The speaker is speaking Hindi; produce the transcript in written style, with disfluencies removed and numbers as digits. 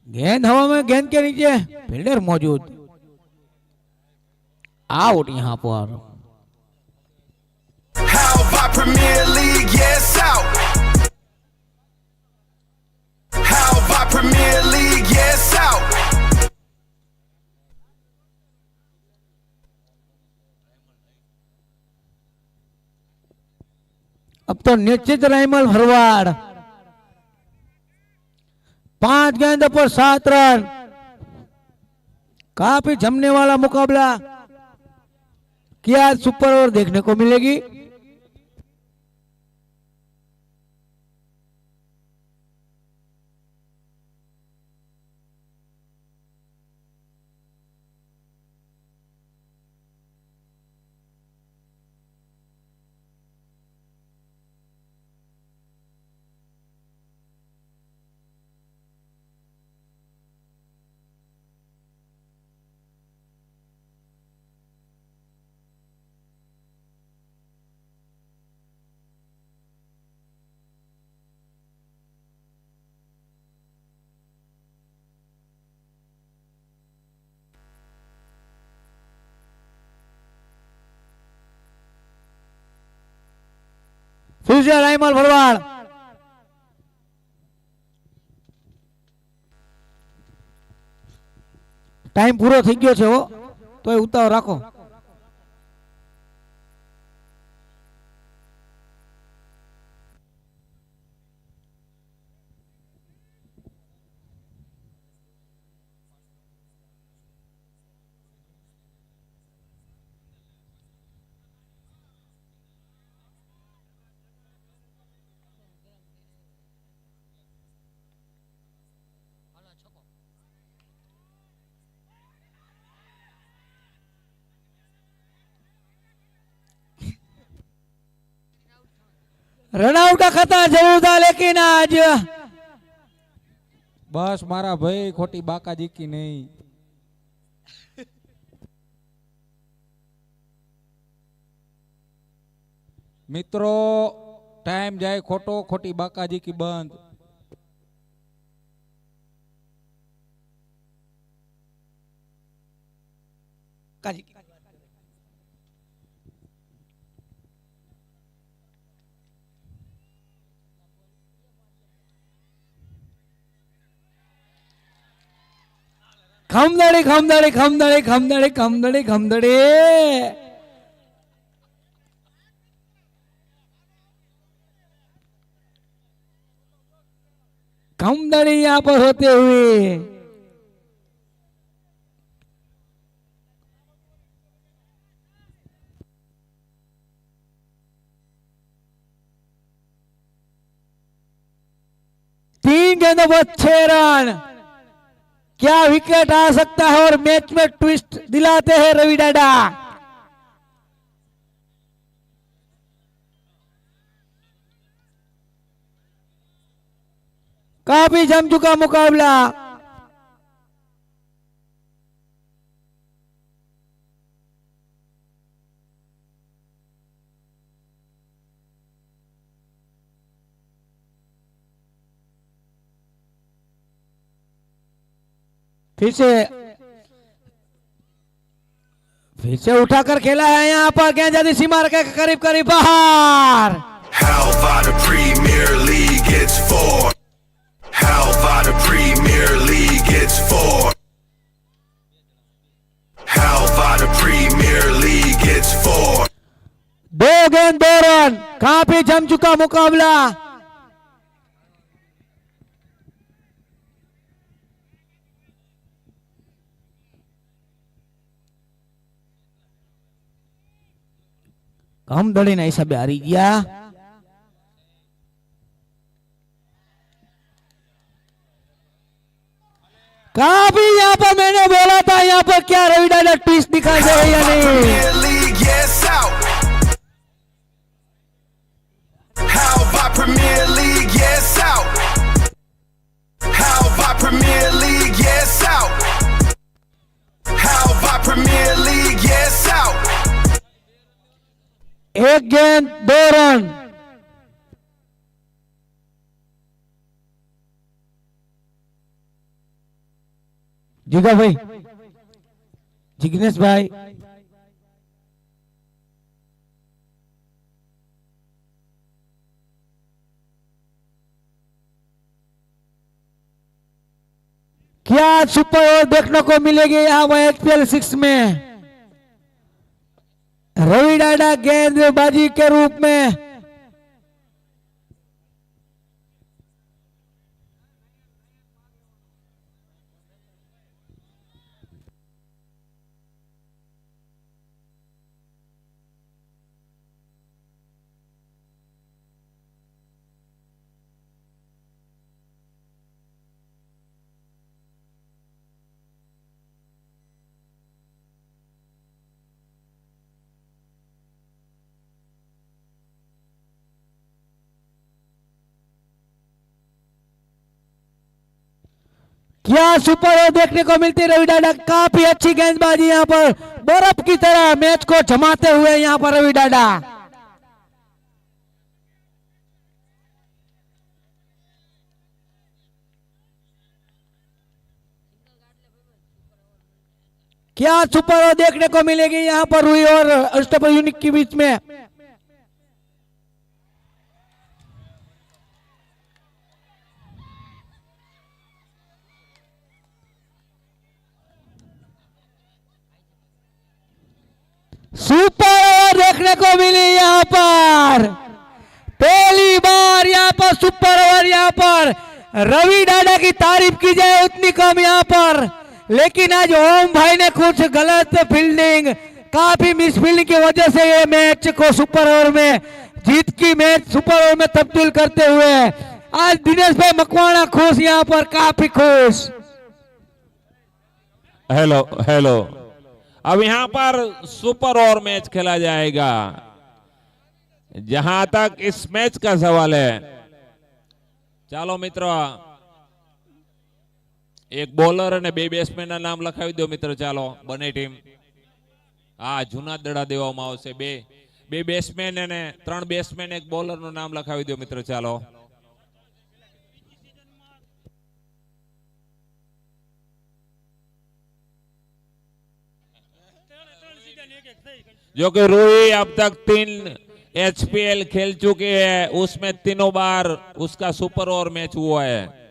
गेंद हवा में, गेंद के नीचे फील्डर मौजूद। आउट यहाँ पर। Premier League, yes out. How about Premier League, yes out. अब तो निश्चित राइमल भरवाड़ 5 गेंद पर 7 रन। काफी जमने वाला मुकाबला क्या सुपर ओवर देखने को मिलेगी। फिर से राइमल भरवाड़ टाइम पूरो થઈ ગયો છે હો, તોય ઉતાવળ રાખો। रनआउट का खतरा जरूर था, लेकिन आज बस मारा भाई खोटी बाकाजी की नहीं। मित्रों टाइम जाए खोटो, खोटी बाकाजी की बंद। खमदड़ी खमदड़ी खमदड़ी खमदड़ी खमदड़ी खमदड़ी खमदड़ी यहाँ पर होते हुए तीन गेंदों पर 6 रन। क्या विकेट आ सकता है और मैच में ट्विस्ट दिलाते हैं रवि डाडा। काफी जम चुका मुकाबला। फिर से उठाकर खेला है यहाँ पर, गेंद जाती सीमा के करीब करीब बाहर। How about the Premier League, it's 4. How about the Premier League, it's 4. How about the Premier League, it's 4. 2 गेंद 2 रन। काफी जम चुका मुकाबला। कम दड़ी ना हिसाबे हारी गया। काफी यहाँ पर मैंने बोला था, यहाँ पर क्या रवि डाडा ट्विस्ट दिखाई दे या नहीं। Premier League, yes out. How about Premier League, yes out. How about Premier League, yes out. How about Premier League, yes out. 1 गेंद 2 रन। જીગાભાઈ, જિગ્નેશભાઈ, क्या सुपर ओवर देखने को मिलेगी यहाँ पर एचपीएल 6 में। रवि डाडा गेंदबाजी के रूप में क्या सुपर ओवर देखने को मिलती है। रवि डाडा काफी अच्छी गेंदबाजी यहाँ पर बर्फ की तरह मैच को जमाते हुए यहाँ पर रवि डाडा। क्या सुपर ओवर देखने को मिलेगी यहाँ पर रुई और अष्टपद यूनिक के बीच में। सुपर ओवर देखने को मिली यहाँ पर पहली बार। यहाँ पर सुपर ओवर, यहाँ पर रवि डाडा की तारीफ की जाए उतनी कम यहाँ पर। लेकिन आज ओम भाई ने कुछ गलत फील्डिंग, काफी मिस फील्डिंग की वजह से ये मैच को सुपर ओवर में जीत की मैच सुपर ओवर में तब्दील करते हुए आज दिनेश भाई मकवाणा खुश, यहाँ पर काफी खुश। हेलो हेलो, अब यहाँ पर सुपर ओवर मैच खेला जाएगा। जहां तक इस मैच का सवाल है, ચાલો મિત્રો એક બોલર અને બે બેટ્સમેન ના નામ લખાવી દો મિત્રો। ચાલો બંને ટીમ, હા જૂના દડા દેવામાં આવશે। બે બેટ્સમેન અને 3 બેટ્સમેન એક બોલર નું નામ લખાવી દો મિત્રો। ચાલો जो कि रूही अब तक 3 एचपीएल खेल चुकी है, उसमें तीनों बार उसका सुपर ओवर मैच हुआ है।